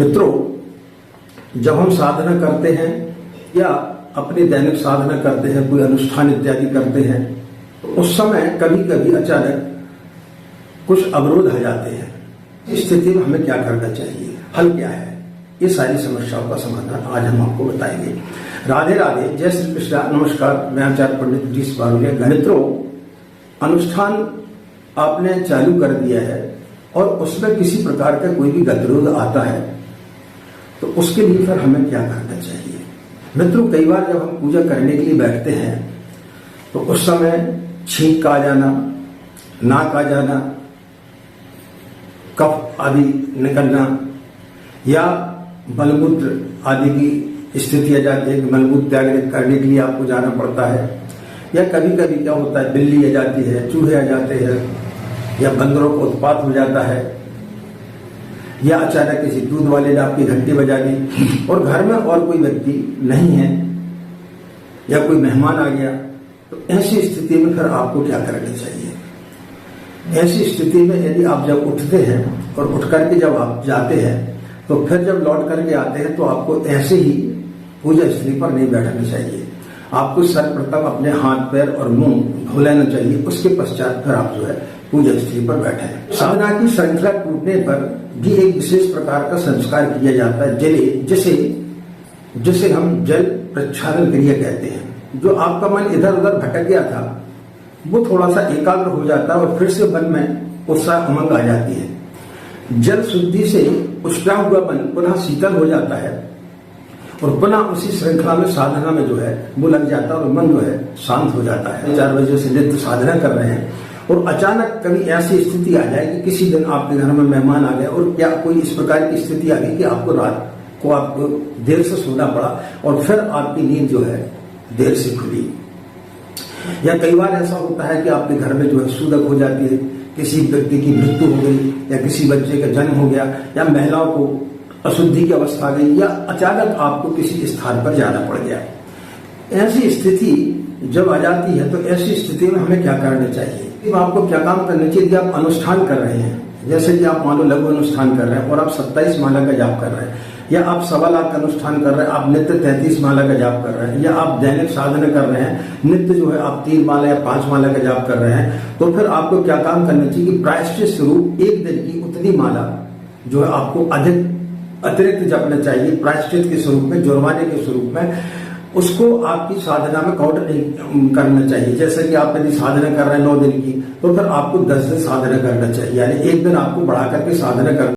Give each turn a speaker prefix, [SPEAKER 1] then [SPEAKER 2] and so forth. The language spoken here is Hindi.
[SPEAKER 1] मित्रों, जब हम साधना करते हैं या अपनी दैनिक साधना करते हैं, कोई अनुष्ठान इत्यादि करते हैं, तो उस समय कभी कभी अचानक कुछ अवरोध आ जाते हैं। इस स्थिति में हमें क्या करना चाहिए, हल क्या है, ये सारी समस्याओं का समाधान आज हम आपको बताएंगे। राधे राधे, जय श्री कृष्णा, नमस्कार। मैं आचार्य पंडित ब्रजेश बारुलिया। मित्रों, अनुष्ठान आपने चालू कर दिया है और उसमें किसी प्रकार का कोई भी गतिरोध आता है तो उसके लिए फिर हमें क्या करना चाहिए। मित्रों, कई बार जब हम पूजा करने के लिए बैठते हैं तो उस समय छींक आ जाना, नाक आ जाना, कफ आदि निकलना या मलमूत्र आदि की स्थिति आ जाती है कि मलमूत्र त्याग करने के लिए आपको जाना पड़ता है। या कभी कभी क्या होता है, बिल्ली आ जाती है, चूहे आ जाते हैं, या बंदरों को उत्पात हो जाता है, या अचानक किसी दूध वाले ने आपकी घंटी बजा दी और घर में और कोई व्यक्ति नहीं है या कोई मेहमान आ गया, तो ऐसी स्थिति में फिर आपको क्या करना चाहिए। ऐसी स्थिति में यदि आप जब उठते हैं और उठ करके जब आप जाते हैं तो फिर जब लौट करके आते हैं तो आपको ऐसे ही पूजा स्थली पर नहीं बैठना चाहिए। आपको सर्वप्रथम अपने हाथ पैर और मुंह धो लेना चाहिए, उसके पश्चात फिर आप जो है पूजा स्थली पर बैठे। साधना की श्रृंखला टूटने पर भी एक विशेष प्रकार का संस्कार किया जाता है, जिसे हम जल प्रक्षालन क्रिया कहते हैं। जो आपका मन इधर उधर भटक गया था वो थोड़ा सा एकाग्र हो जाता है और फिर से मन में उत्साह उमंग आ जाती है। जल शुद्धि से उष्णा हुआ मन पुनः शीतल हो जाता है और पुनः उसी श्रृंखला में साधना में जो है वो लग जाता है और मन जो है शांत हो जाता है। 4 बजे से नित्य साधना कर रहे हैं और अचानक कभी ऐसी स्थिति आ जाए कि किसी दिन आपके घर में मेहमान आ गए और क्या कोई इस प्रकार की स्थिति आ गई कि आपको रात को आपको देर से सोना पड़ा और फिर आपकी नींद जो है देर से खुली। या कई बार ऐसा होता है कि आपके घर में जो है सूदक हो जाती है, किसी व्यक्ति की मृत्यु हो गई या किसी बच्चे का जन्म हो गया या महिलाओं को अशुद्धि की अवस्था आ गई या अचानक आपको किसी स्थान पर जाना पड़ गया। ऐसी स्थिति जब आ जाती है तो ऐसी स्थिति में हमें क्या करना चाहिए। आपको क्या काम करना चाहिए कि आप अनुष्ठान कर रहे हैं, जैसे कि आप मान लो लघु अनुष्ठान कर रहे हैं और आप 27 माला का जाप कर रहे हैं, या आप 1.25 लाख का अनुष्ठान कर रहे हैं, आप नित्य 33 माला का जाप कर रहे हैं, या आप दैनिक साधना कर रहे हैं, नित्य जो है आप 3 माला या 5 माला का जाप कर रहे हैं, तो फिर आपको क्या काम करना चाहिए कि प्रायश्चित स्वरूप एक दिन की उतनी माला जो है आपको अतिरिक्त जपना चाहिए। प्रायश्चित के स्वरूप में, जुर्माने के स्वरूप में उसको आपकी साधना में काउंट नहीं करना चाहिए। जैसे कि आप यदि साधना कर रहे हैं 9 दिन की, तो फिर आपको 10 दिन साधना करना चाहिए, यानी एक दिन आपको बढ़ा करके साधना करना